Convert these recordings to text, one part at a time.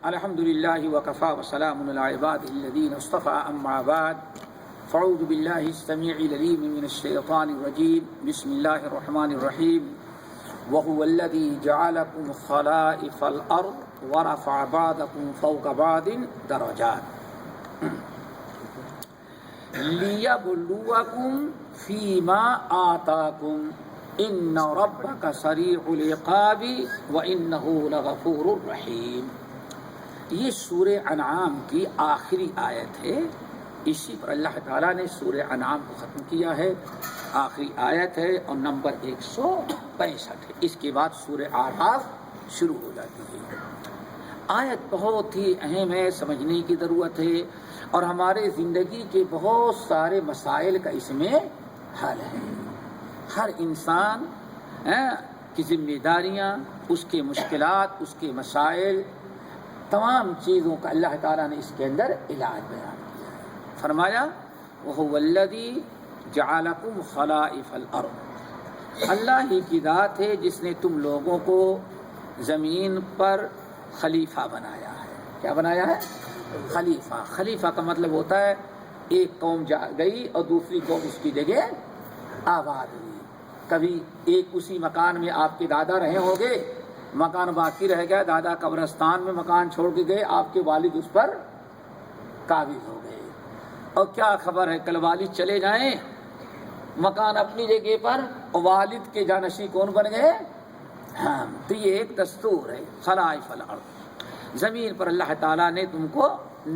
الحمد للہ وکفا وسلام علی عبادہ الذین اصطفى اما بعد فاعوذ باللہ السمیع العلیم من الشیطان الرجیم بسم اللہ الرحمن الرحیم وهو الذی جعلکم خلائف الارض ورفع بعضکم فوق بعض درجات لیبلوکم فیما آتاکم ان ربک سریع العقاب وانہ لغفور رحیم۔ یہ سورہ انعام کی آخری آیت ہے، اسی پر اللہ تعالیٰ نے سورہ انعام کو ختم کیا ہے، آخری آیت ہے اور نمبر 165 ہے۔ اس کے بعد سورہ اعراف شروع ہو جاتی ہے۔ آیت بہت ہی اہم ہے، سمجھنے کی ضرورت ہے، اور ہمارے زندگی کے بہت سارے مسائل کا اس میں حل ہے۔ ہر انسان کی ذمہ داریاں، اس کے مشکلات، اس کے مسائل، تمام چیزوں کا اللہ تعالیٰ نے اس کے اندر علاج بیان کیا ہے۔ فرمایا وَهُوَ الَّذِي جَعَلَكُمْ خَلَائِفَ الْأَرْضِ، اللہ ہی کی ذات ہے جس نے تم لوگوں کو زمین پر خلیفہ بنایا ہے۔ کیا بنایا ہے؟ خلیفہ۔ خلیفہ کا مطلب ہوتا ہے ایک قوم جا گئی اور دوسری قوم اس کی جگہ آباد ہوئی۔ کبھی ایک اسی مکان میں آپ کے دادا رہے ہوں گے، مکان باقی رہ گیا، دادا قبرستان میں مکان چھوڑ کے گئے، آپ کے والد اس پر قابض ہو گئے، اور کیا خبر ہے کل والد چلے جائیں، مکان اپنی جگہ پر اور والد کے جانشین کون بن گئے؟ ہاں۔ تو یہ ایک دستور ہے خلائف الارض، زمین پر اللہ تعالیٰ نے تم کو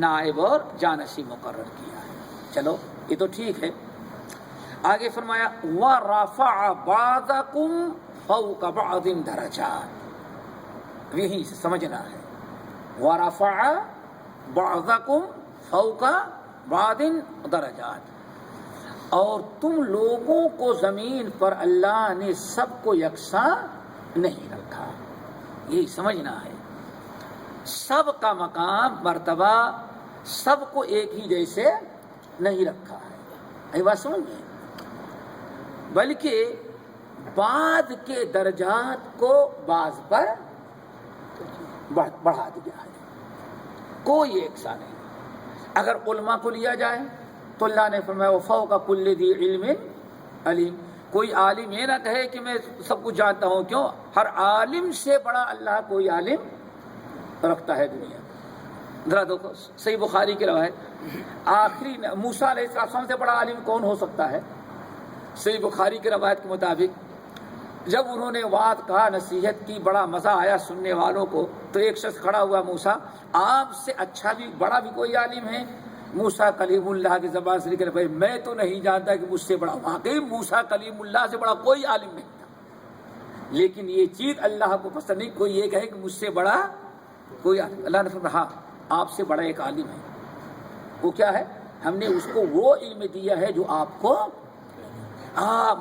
نائب اور جانشین مقرر کیا ہے۔ چلو یہ تو ٹھیک ہے۔ آگے فرمایا وَرَفَعَ بَعْضَكُمْ فَوْقَ بَعْضٍ دَرَجَاتٍ، یہی سے سمجھنا ہے۔ وَرَفَعَ بَعْضَكُمْ فَوْقَ بَعْضٍ دَرَجَاتٍ، اور تم لوگوں کو زمین پر اللہ نے سب کو یکساں نہیں رکھا، یہی سمجھنا ہے۔ سب کا مقام، مرتبہ، سب کو ایک ہی جیسے نہیں رکھا ہے، یہ بات سمجھیں، بلکہ بعض کے درجات کو بعض پر بڑھا دیا ہے، کوئی یکساں نہیں۔ اگر علماء کو لیا جائے تو اللہ نے فرمایا وَفَوْقَ كُلِّ ذِي عِلْمٍ عَلِيمٍ، کوئی عالم یہ نہ کہے کہ میں سب کچھ جانتا ہوں، کیوں؟ ہر عالم سے بڑا اللہ کوئی عالم رکھتا ہے دنیا۔ ذرا دیکھو صحیح بخاری کی روایت، آخری موسیٰ علیہ السلام سے بڑا عالم کون ہو سکتا ہے؟ صحیح بخاری کی روایت کے مطابق جب انہوں نے وعظ کہا، نصیحت کی، بڑا مزہ آیا سننے والوں کو، تو ایک شخص کھڑا ہوا، موسیٰ آپ سے اچھا بھی بڑا بھی کوئی عالم ہے؟ موسیٰ کلیم اللہ کی زبان سے نکل پڑے، میں تو نہیں جانتا کہ مجھ سے بڑا۔ واقعی موسیٰ کلیم اللہ سے بڑا کوئی عالم نہیں تھا، لیکن یہ چیز اللہ کو پسند نہیں، کوئی یہ کہے کہ مجھ سے بڑا کوئی عالم۔ اللہ نے فرمایا ہاں آپ سے بڑا ایک عالم ہے، وہ کیا ہے؟ ہم نے اس کو وہ علم دیا ہے جو آپ کو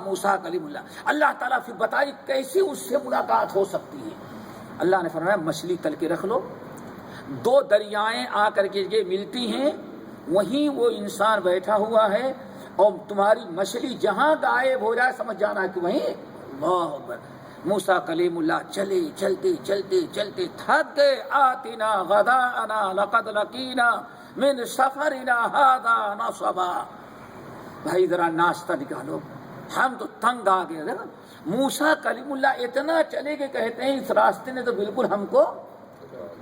موسیٰ کلیم اللہ۔ اللہ تعالیٰ پھر بتائی کیسے اس سے ملاقات ہو سکتی ہے۔ اللہ نے فرمایا مچھلی تل کے رکھ لو، دو دریائیں آ کر کے یہ ملتی ہیں، وہیں وہ انسان بیٹھا ہوا ہے، اور تمہاری مچھلی جہاں غائب ہو جائے سمجھ جانا کہ وہیں اللہ اکبر۔ موسیٰ کلیم اللہ چلے چلتے چلتے چلتے تھک گئے، آتنا غداءنا لقد لقینا من سفرنا ھذا نصبا، بھائی ذرا ناشتہ نکالو، ہم تو تنگ آ گئے۔ موسیٰ کلیم اللہ اتنا چلے کہ کہتے ہیں اس راستے نے تو بالکل ہم کو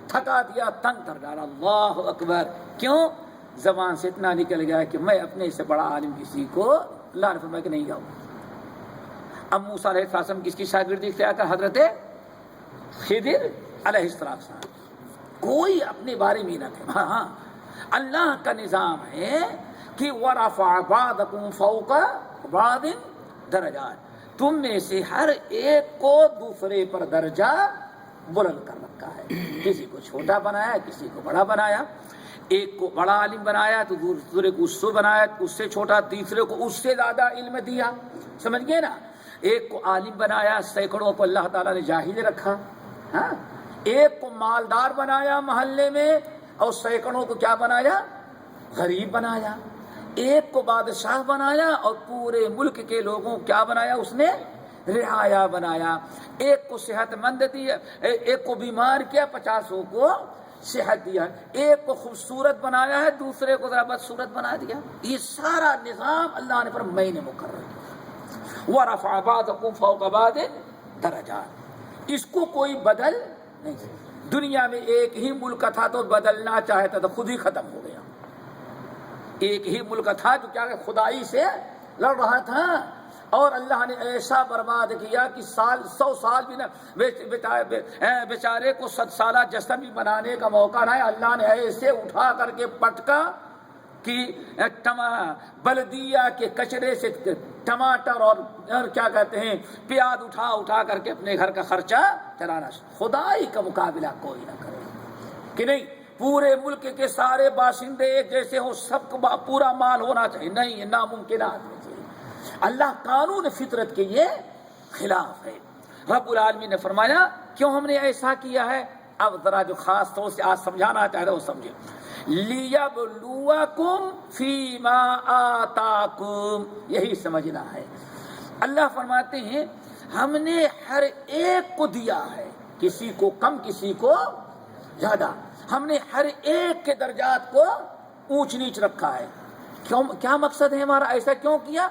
تھکا دیا، تنگ کر ڈالا۔ اللہ اکبر، کیوں؟ زبان سے اتنا نکل گیا کہ میں اپنے سے بڑا عالم کسی کو، اللہ نے فرمایا کہ نہیں جاؤ۔ اب موسیٰ علیہ السلام کس کی شاگردی اختیار کر؟ حضرت خضر علیہ السلام۔ کوئی اپنے بارے میں نہ کہ ہاں اللہ کا نظام ہے کہ وَرَفَعَ بَعْضَكُمْ فَوْقَ بَعْضٍ درجات، تم میں سے ہر ایک کو دوسرے پر درجہ بلند کر رکھا ہے، کسی کو چھوٹا بنایا، کسی کو بڑا بنایا، ایک کو بڑا عالم بنایا تو دوسرے کو اس سے بنایا، اس سے چھوٹا، تیسرے کو اس سے زیادہ علم دیا، سمجھ گئے نا؟ ایک کو عالم بنایا، سینکڑوں کو اللہ تعالیٰ نے جاہل رکھا، ہاں، ایک کو مالدار بنایا محلے میں اور سینکڑوں کو کیا بنایا؟ غریب بنایا، ایک کو بادشاہ بنایا اور پورے ملک کے لوگوں کو کیا بنایا اس نے؟ رعایا بنایا، ایک کو صحت مند دیا، ایک کو بیمار کیا، 50 کو صحت دیا ہے، ایک کو خوبصورت بنایا ہے، دوسرے کو ذرا بدصورت بنا دیا. یہ سارا نظام اللہ نے پر میں نے مقرر کیا. وَرَفَعَ بَعْضَكُمْ فَوْقَ بَعْضٍ دَرَجَاتٍ. اس کو کوئی بدل نہیں. دنیا میں ایک ہی ملک تھا تو بدلنا چاہتا تو خود ہی ختم ہو گیا. ایک ہی ملک تھا جو کیا خدائی سے لڑ رہا تھا، اور اللہ نے ایسا برباد کیا کہ 100 سال بھی نہ بیچارے کو 100 سالہ جسم بھی بنانے کا موقع نہ ہے. اللہ نے ایسے اٹھا کر کے پٹکا کہ بلدیہ کے کچرے سے ٹماٹر اور کیا کہتے ہیں پیاز اٹھا کر کے اپنے گھر کا خرچہ چلانا. خدائی کا مقابلہ کوئی نہ کرے کہ نہیں پورے ملک کے سارے باشندے ایک جیسے ہوں، سب کو پورا مال ہونا چاہیے. نہیں، یہ ناممکنات ہے. اللہ قانون فطرت کے یہ خلاف ہے. رب العالمین نے فرمایا کیوں ہم نے ایسا کیا ہے. اب ذرا جو خاص طور سے آج سمجھانا چاہ رہے وہ سمجھے. لیبلوکم فیما آتاکم، یہی سمجھنا ہے. اللہ فرماتے ہیں ہم نے ہر ایک کو دیا ہے، کسی کو کم کسی کو زیادہ. ہم نے ہر ایک کے درجات کو اونچ نیچ رکھا ہے. کیا مقصد ہے ہمارا؟ ایسا کیوں کیا؟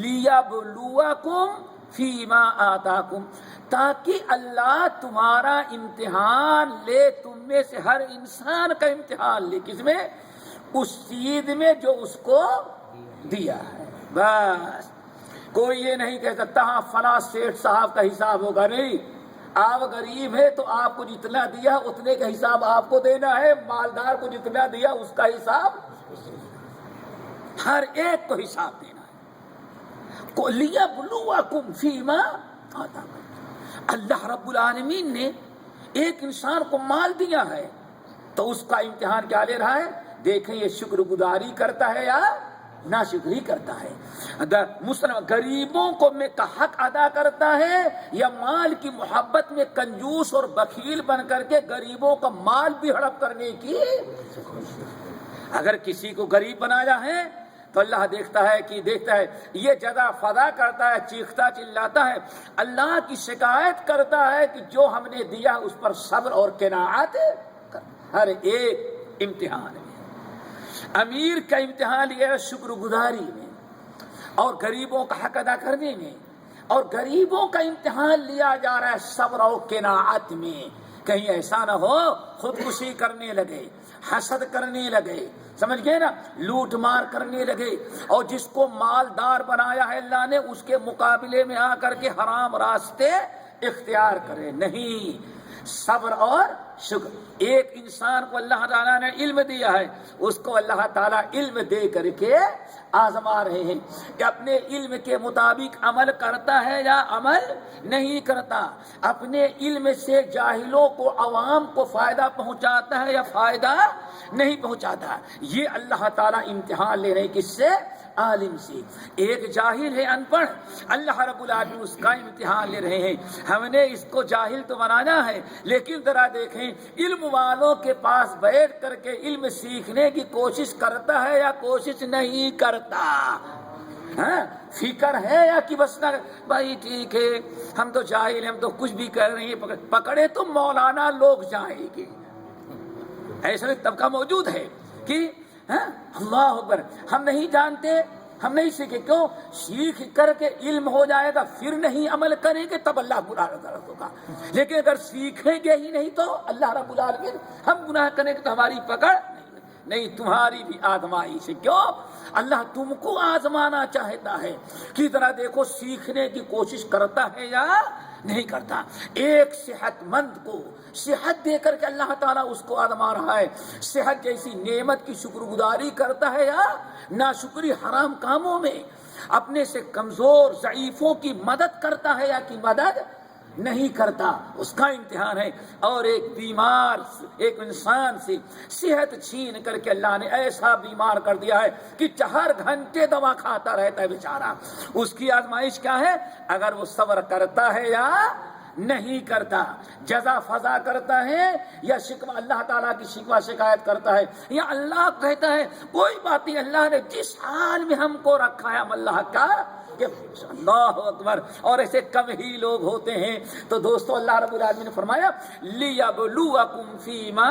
لیبلوکم فیما آتاکم، تاکہ اللہ تمہارا امتحان لے. تم میں سے ہر انسان کا امتحان لے. کس میں؟ اس چیز میں جو اس کو دیا ہے. بس کوئی یہ نہیں کہہ سکتا ہاں فلاں سیٹھ صاحب کا حساب ہوگا. نہیں، آپ غریب ہے تو آپ کو جتنا دیا اتنے کا حساب آپ کو دینا ہے. مالدار کو جتنا دیا اس کا حساب، ہر ایک کو حساب دینا ہے. لیبلوکم فیما آتاکم. اللہ رب العالمین نے ایک انسان کو مال دیا ہے تو اس کا امتحان کیا لے رہا ہے؟ دیکھیں یہ شکر گزاری کرتا ہے یا ناشکری کرتا ہے. مسلم غریبوں کو میں کا حق ادا کرتا ہے یا مال کی محبت میں کنجوس اور بخیل بن کر کے غریبوں کا مال بھی ہڑپ کرنے کی. اگر کسی کو غریب بنایا ہے تو اللہ دیکھتا ہے یہ جزا فضا کرتا ہے، چیختا چلاتا ہے، اللہ کی شکایت کرتا ہے کہ جو ہم نے دیا اس پر صبر اور قناعت کر. ہر ایک امتحان میں امیر کا امتحان لیا ہے شکر گزاری میں اور غریبوں کا حق ادا کرنے میں، اور غریبوں کا امتحان لیا جا رہا ہے صبر اور قناعت میں. کہیں ایسا نہ ہو خودکشی کرنے لگے، حسد کرنے لگے، سمجھ گئے نا، لوٹ مار کرنے لگے، اور جس کو مالدار بنایا ہے اللہ نے اس کے مقابلے میں آ کر کے حرام راستے اختیار کرے. نہیں، صبر اور شکر. ایک انسان کو اللہ تعالیٰ نے علم دیا ہے، اس کو اللہ تعالیٰ علم دے کر کے آزما رہے ہیں کہ اپنے علم کے مطابق عمل کرتا ہے یا عمل نہیں کرتا. اپنے علم سے جاہلوں کو، عوام کو فائدہ پہنچاتا ہے یا فائدہ نہیں پہنچاتا. یہ اللہ تعالیٰ امتحان لے رہے ہیں کس سے؟ عالم سے. ایک جاہل ہے، ان پڑھ، اللہ رب العالمین اس کا امتحان لے رہے ہیں. ہم نے اس کو جاہل تو بنانا ہے، لیکن ذرا دیکھیں علم والوں کے پاس بیٹھ کر کے علم سیکھنے کی کوشش کرتا ہے یا کوشش نہیں کرتا؟ ہاں، فکر ہے یا کہ بس نہ بھائی ٹھیک ہے ہم تو جاہل ہیں، ہم تو کچھ بھی کر رہے ہیں، پکڑے تو مولانا لوگ جائیں گے. ایسا طبقہ موجود ہے کہ اللہ اکبر ہم نہیں جانتے، ہم نہیں سیکھے. کیوں؟ سیکھ کر کے علم ہو جائے گا پھر نہیں عمل کریں گے تب اللہ برا ہوگا. لیکن اگر سیکھیں گے ہی نہیں تو اللہ رب العالمین ہم گناہ کریں گے تو ہماری پکڑ نہیں، تمہاری بھی آزمائش ہے. کیوں؟ اللہ تم کو آزمانا چاہتا ہے کہ ذرا دیکھو سیکھنے کی کوشش کرتا ہے یا نہیں کرتا. ایک صحت مند کو صحت دے کر کے اللہ تعالیٰ اس کو آزما رہا ہے. صحت جیسی نعمت کی شکر گزاری کرتا ہے یا ناشکری، حرام کاموں میں اپنے سے کمزور ضعیفوں کی مدد کرتا ہے یا کہ مدد نہیں کرتا. اس کا امتحان ہے. اور ایک بیمار ایک انسان سے صحت چھین کر کے اللہ نے ایسا بیمار کر دیا ہے کہ 4 گھنٹے دوا کھاتا رہتا ہے بیچارہ. اس کی آزمائش کیا ہے؟ اگر وہ صبر کرتا ہے یا نہیں کرتا، جزا فضا کرتا ہے یا شکوہ اللہ تعالیٰ کی شکوہ شکایت کرتا ہے، یا اللہ کہتا ہے کوئی بات نہیں، اللہ نے جس حال میں ہم کو رکھا ہے ہم اللہ کا. اللہ اکبر. اور ایسے کم ہی لوگ ہوتے ہیں. تو دوستو اللہ رب العالمین نے فرمایا لیبلوکم فیما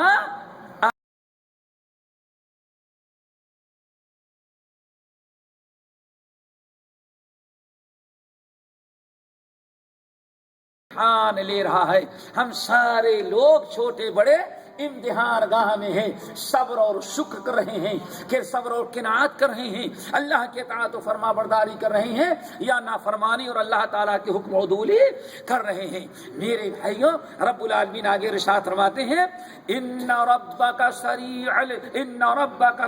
امتحان لے رہا ہے. ہم سارے لوگ چھوٹے بڑے امتحان گاہ میں ہیں، صبر اور شکر کر رہے ہیں کہ صبر اور قناعت کر رہے ہیں، اللہ کی اطاعت و فرما برداری کر رہے ہیں یا نافرمانی اور اللہ تعالیٰ کے حکم عدولی کر رہے ہیں. میرے بھائیوں، رب العالمین آگے ارشاد فرماتے ہیں ان ربک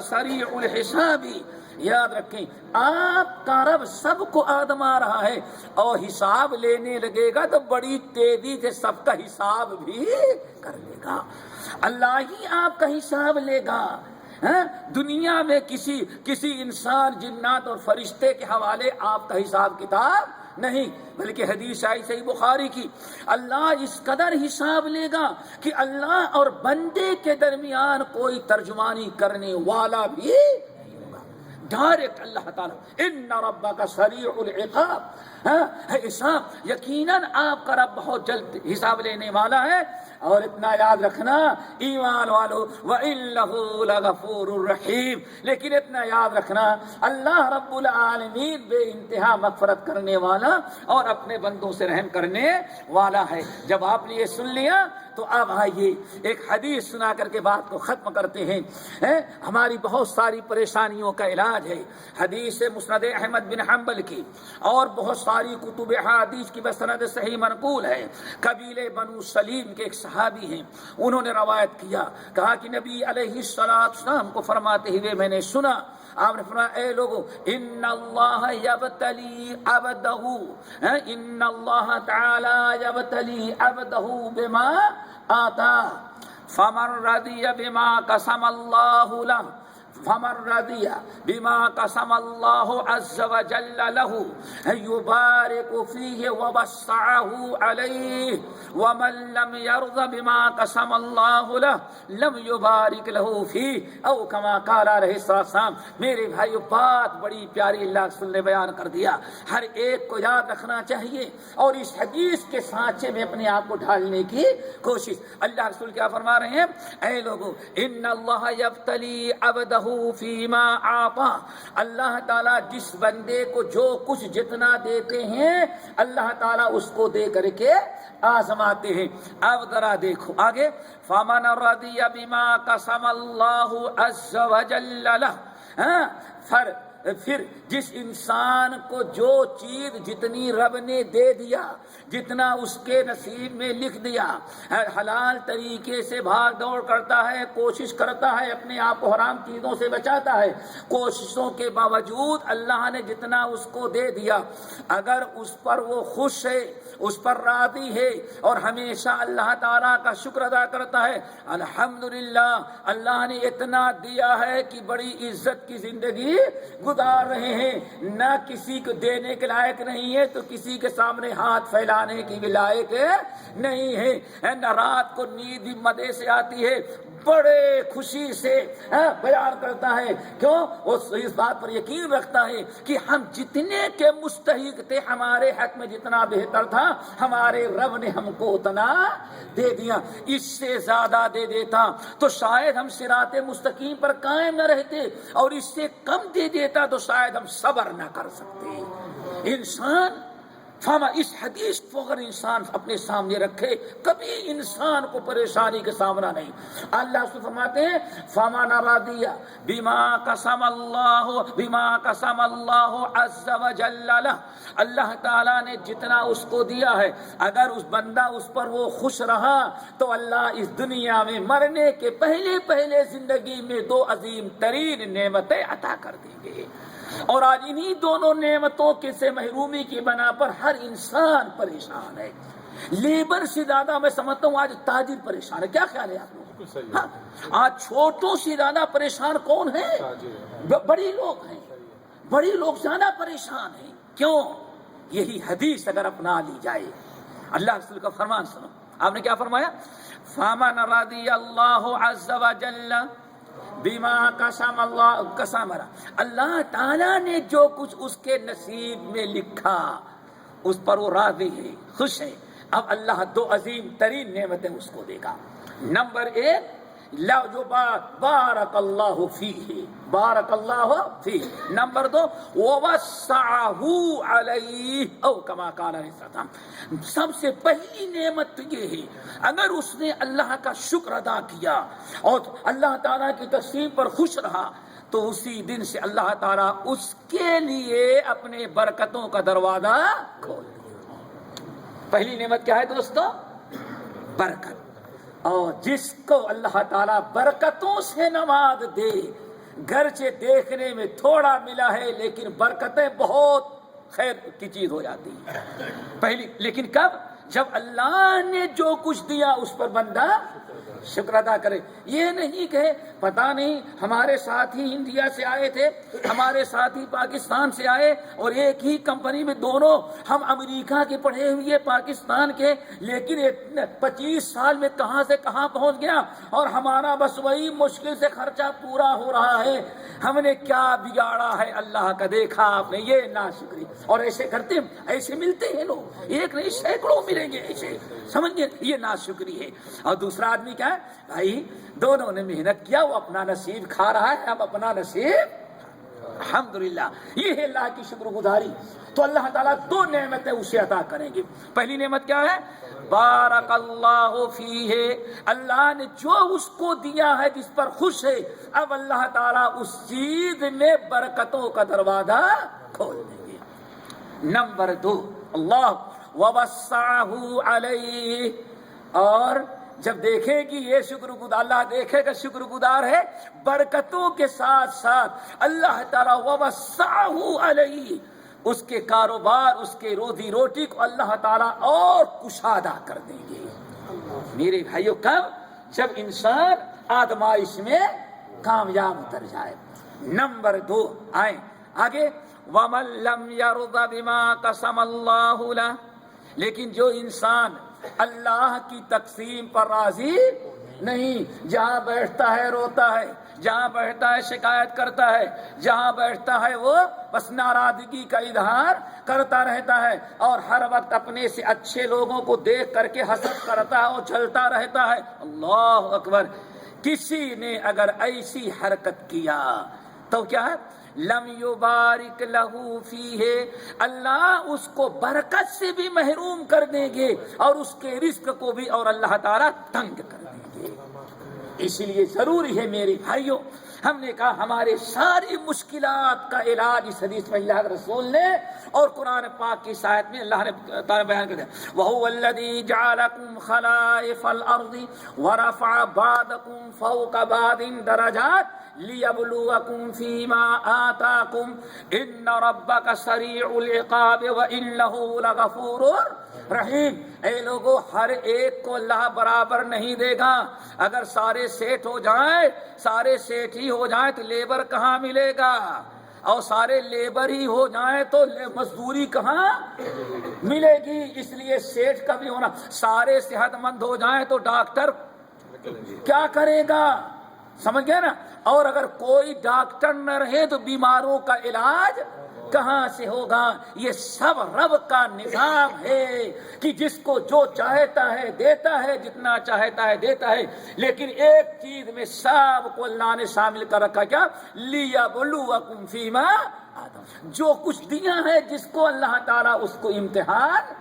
سریع الحساب. یاد رکھیں آپ کا رب سب کو آزما رہا ہے اور حساب لینے لگے گا تو بڑی تیزی سے سب کا حساب بھی کر لے گا. اللہ ہی آپ کا حساب لے گا. دنیا میں کسی انسان، جنات اور فرشتے کے حوالے آپ کا حساب کتاب نہیں، بلکہ حدیث آئی صحیح بخاری کی، اللہ اس قدر حساب لے گا کہ اللہ اور بندے کے درمیان کوئی ترجمانی کرنے والا بھی ڈائریکٹ اللہ تعالیٰ. ان ربک سریع العقاب، حساب یقیناً آپ کا رب بہت جلد حساب لینے والا ہے. اور اتنا یاد رکھنا ایمان والو وَإِنَّهُ لَغَفُورٌ الرحیم، لیکن اتنا یاد رکھنا اللہ رب العالمین بے انتہا مغفرت کرنے والا اور اپنے بندوں سے رحم کرنے والا ہے. جب آپ نے یہ سن لیا تو اب آئیے ایک حدیث سنا کر کے بات کو ختم کرتے ہیں. ہماری بہت ساری پریشانیوں کا علاج ہے. حدیث مسند احمد بن حنبل کی اور بہت ساری کتب حدیث کی بسند صحیح منقول ہے. قبیلے بنو سلیم کے ایک صحابی ہیں، انہوں نے روایت کیا، کہا کہ نبی علیہ السلام کو فرماتے ہوئے میں نے سنا، آپ نے فرمایا اے لوگو ان اللہ یبتلی عبدہ، ان اللہ تعالی یبتلی عبدہ بما آتا فمن رضی بما قسم اللہ لہ فمن رضی بما قسم اللہ عز وجل له یبارک فیہ ووسعہ علیہ ومن لم يرض بما قسم اللہ له لم یبارک له فیہ او کما قال علیہ السلام. میرے بھائیو بات بڑی پیاری اللہ رسول نے بیان کر دیا، ہر ایک کو یاد رکھنا چاہیے اور اس حدیث کے سانچے میں اپنے آپ کو ڈھالنے کی کوشش. اللہ رسول کیا فرما رہے ہیں؟ اے لوگو ان اللہ یبتلی عبدہ فیما آتا، اللہ تعالیٰ جس بندے کو جو کچھ جتنا دیتے ہیں اللہ تعالیٰ اس کو دے کر کے آزماتے ہیں. اب ذرا دیکھو آگے، فمن رضی بما قسم اللہ عز وجل لہ، پھر جس انسان کو جو چیز جتنی رب نے دے دیا، جتنا اس کے نصیب میں لکھ دیا، حلال طریقے سے بھاگ دوڑ کرتا ہے، کوشش کرتا ہے، اپنے آپ کو حرام چیزوں سے بچاتا ہے، کوششوں کے باوجود اللہ نے جتنا اس کو دے دیا، اگر اس پر وہ خوش ہے، اس پر راضی ہے اور ہمیشہ اللہ تعالیٰ کا شکر ادا کرتا ہے، الحمدللہ اللہ نے اتنا دیا ہے کہ بڑی عزت کی زندگی گزار رہے ہیں، نہ کسی کو دینے کے لائق نہیں ہے تو کسی کے سامنے ہاتھ پھیلانے کی بھی لائق نہیں ہے، نہ رات کو نیند مدے سے آتی ہے، بڑے خوشی سے بیان کرتا ہے. کیوں؟ وہ اس بات پر یقین رکھتا ہے کہ ہم جتنے کے مستحق تھے، ہمارے حق میں جتنا بہتر تھا ہمارے رب نے ہم کو اتنا دے دیا، اس سے زیادہ دے دیتا تو شاید ہم صراط مستقیم پر قائم نہ رہتے اور اس سے کم دے دیتا تو شاید ہم صبر نہ کر سکتے. انسان اس حدیث کو اگر انسان اپنے سامنے رکھے کبھی انسان کو پریشانی کا سامنا نہیں. اللہ سے فرماتے ہیں فَمَنْ رَضِيَ بِمَا قَسَمَ اللَّهُ عَزَّ وَجَلَّ لَهُ، اللہ تعالیٰ نے جتنا اس کو دیا ہے اگر اس بندہ اس پر وہ خوش رہا تو اللہ اس دنیا میں مرنے کے پہلے زندگی میں دو عظیم ترین نعمتیں عطا کر دیں گے. اور آج انہی دونوں نعمتوں کے سے محرومی کی بنا پر ہر انسان پریشان ہے. لیبر سے زیادہ میں سمجھتا ہوں آج تاجر پریشان ہے. کیا خیال ہے آپ لوگوں؟ آج چھوٹوں سے زیادہ پریشان کون ہے؟ بڑی لوگ ہیں، بڑی لوگ زیادہ پریشان ہیں. کیوں؟ یہی حدیث اگر اپنا لی جائے. اللہ رسول کا فرمان سنو، آپ نے کیا فرمایا؟ فَمَنْ رَضِيَ اللَّهُ عَزَّ وَجَلَّ بما قسم اللہ تعالیٰ نے جو کچھ اس کے نصیب میں لکھا اس پر وہ راضی ہے، خوش ہے. اب اللہ دو عظیم ترین نعمتیں اس کو دے گا. نمبر ایک، لا جو بارک اللہ فیہ، بارک اللہ فیہ۔ نمبر 2 ووسعہ علیہ او کما قال علیہ السلام۔ سب سے پہلی نعمت تو یہ ہے اگر اس نے اللہ کا شکر ادا کیا اور اللہ تعالیٰ کی تسلیم پر خوش رہا تو اسی دن سے اللہ تعالیٰ اس کے لیے اپنے برکتوں کا دروازہ کھول دیا۔ پہلی نعمت کیا ہے دوستو؟ برکت۔ اور جس کو اللہ تعالیٰ برکتوں سے نواز دے، گرچہ دیکھنے میں تھوڑا ملا ہے لیکن برکتیں بہت خیر کی چیز ہو جاتی ہے پہلی۔ لیکن کب؟ جب اللہ نے جو کچھ دیا اس پر بندہ شکر ادا کرے۔ یہ نہیں کہ پتہ نہیں ہمارے ساتھی انڈیا سے آئے تھے، ہمارے ساتھی پاکستان سے آئے اور ایک ہی کمپنی میں دونوں، ہم امریکہ کے پڑھے ہوئے پاکستان کے، لیکن 25 سال میں کہاں سے کہاں پہنچ گیا اور ہمارا بس وہی مشکل سے خرچہ پورا ہو رہا ہے۔ ہم نے کیا بگاڑا ہے اللہ کا، دیکھا آپ نے، یہ ناشکری۔ اور ایسے کرتے ایسے ملتے ہیں لوگ، ایک نہیں سینکڑوں ملیں گے ایسے، سمجھ گئے؟ یہ ناشکری ہے۔ اور دوسرا آدمی کیا ہے بھائی، دونوں نے محنت کیا، وہ اپنا نصیب کھا رہا ہے، اب اپنا نصیب الحمدللہ۔ یہ ہے اللہ کی شکر گزاری۔ تو اللہ تعالیٰ 2 نعمتیں اسے عطا کریں گے۔ پہلی نعمت کیا ہے؟ بارک اللہ فیہ، اللہ نے جو اس کو دیا ہے جس پر خوش ہے، اب اللہ تعالیٰ اس چیز میں برکتوں کا دروازہ کھول دیں گے۔ نمبر 2 اللہ ووسعہ علیہ، اور جب دیکھے کہ یہ شکر گزار، اللہ دیکھے گا شکر گزار ہے، برکتوں کے ساتھ ساتھ اللہ تعالیٰ ووسعہ علیہ، اس کے کاروبار، اس کے روزی روٹی کو اللہ تعالیٰ اور کشادہ کر دیں گے۔ میرے بھائیو، کب؟ جب انسان آزمائش میں کامیاب اتر جائے۔ نمبر 2 آئیں آگے، وَمَن لَّمْ يَرْضَ بِمَا قَسَمَ اللَّهُ لَهُ، لیکن جو انسان اللہ کی تقسیم پر راضی نہیں، جہاں بیٹھتا ہے روتا ہے، جہاں بیٹھتا ہے شکایت کرتا ہے، جہاں بیٹھتا ہے وہ بس ناراضگی کا اظہار کرتا رہتا ہے اور ہر وقت اپنے سے اچھے لوگوں کو دیکھ کر کے حسد کرتا ہے اور جھلتا رہتا ہے۔ اللہ اکبر۔ کسی نے اگر ایسی حرکت کیا تو کیا ہے؟ لم یبارک لہ فیہ، اللہ اس کو برکت سے بھی محروم کر دیں گے اور اس کے رزق کو بھی اور اللہ تعالیٰ تنگ کر دیں گے۔ اس لیے ضروری ہے میرے بھائیوں، ہم نے کہا ہمارے ساری مشکلات کا علاج اس حدیث میں اللہ کے رسول نے اور قرآن پاک کی آیت میں اللہ نے تعالیٰ بیان کر دیا، وَهُوَ الَّذِي جَعَلَكُمْ خَلَائِفَ الْأَرْضِ وَرَفَعَ بَعْضَكُمْ فَوْقَ بَعْضٍ دَرَجَاتٍ لِيَبْلُوَكُمْ فِي مَا آتَاكُمْ إِنَّ رَبَّكَ سَرِيعُ الْعِقَابِ وَإِنَّهُ لَغَفُورٌ رحیم۔ اے لوگو، ہر ایک کو اللہ برابر نہیں دے گا۔ اگر سارے سیٹ ہو جائیں، سارے سیٹ ہی ہو جائیں تو لیبر کہاں ملے گا؟ اور سارے لیبر ہی ہو جائیں تو مزدوری کہاں ملے گی؟ اس لیے سیٹ کا بھی ہونا۔ سارے صحت مند ہو جائیں تو ڈاکٹر کیا کرے گا؟ سمجھ گئے نا؟ اور اگر کوئی ڈاکٹر نہ رہے تو بیماروں کا علاج کہاں سے ہوگا؟ یہ سب رب کا نظام ہے کہ جس کو جو چاہتا ہے دیتا ہے، جتنا چاہتا ہے دیتا ہے، لیکن ایک چیز میں سب کو اللہ نے شامل کر رکھا، کیا؟ لِيَبْلُوَكُمْ فِي مَا آتَاكُمْ، جو کچھ دیا ہے جس کو اللہ تعالیٰ اس کو امتحان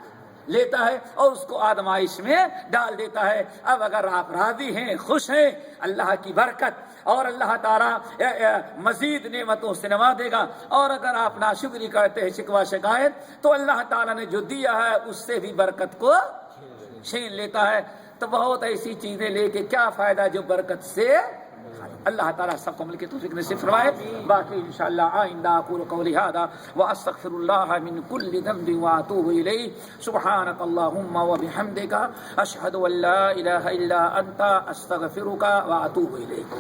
لیتا ہے اور اس کو آزمائش میں ڈال دیتا ہے۔ اب اگر آپ راضی ہیں، خوش ہیں، اللہ کی برکت اور اللہ تعالیٰ مزید نعمتوں سے نوازے گا، اور اگر آپ ناشکری کرتے ہیں، شکوہ شکایت، تو اللہ تعالیٰ نے جو دیا ہے اس سے بھی برکت کو چھین لیتا ہے۔ تو بہت ایسی چیزیں لے کے کیا فائدہ جو برکت سے اللہ تعالیٰ سب کو مل کے توفیق نصیب فرمائے۔ باقی انشاءاللہ آئندہ اقول قولی ھذا واستغفر اللہ من کل ذنب واتوب الیہ۔ سبحانک اللہم وبحمدک، اشہد ان لا الہ الا انت، استغفرک واتوب الیک۔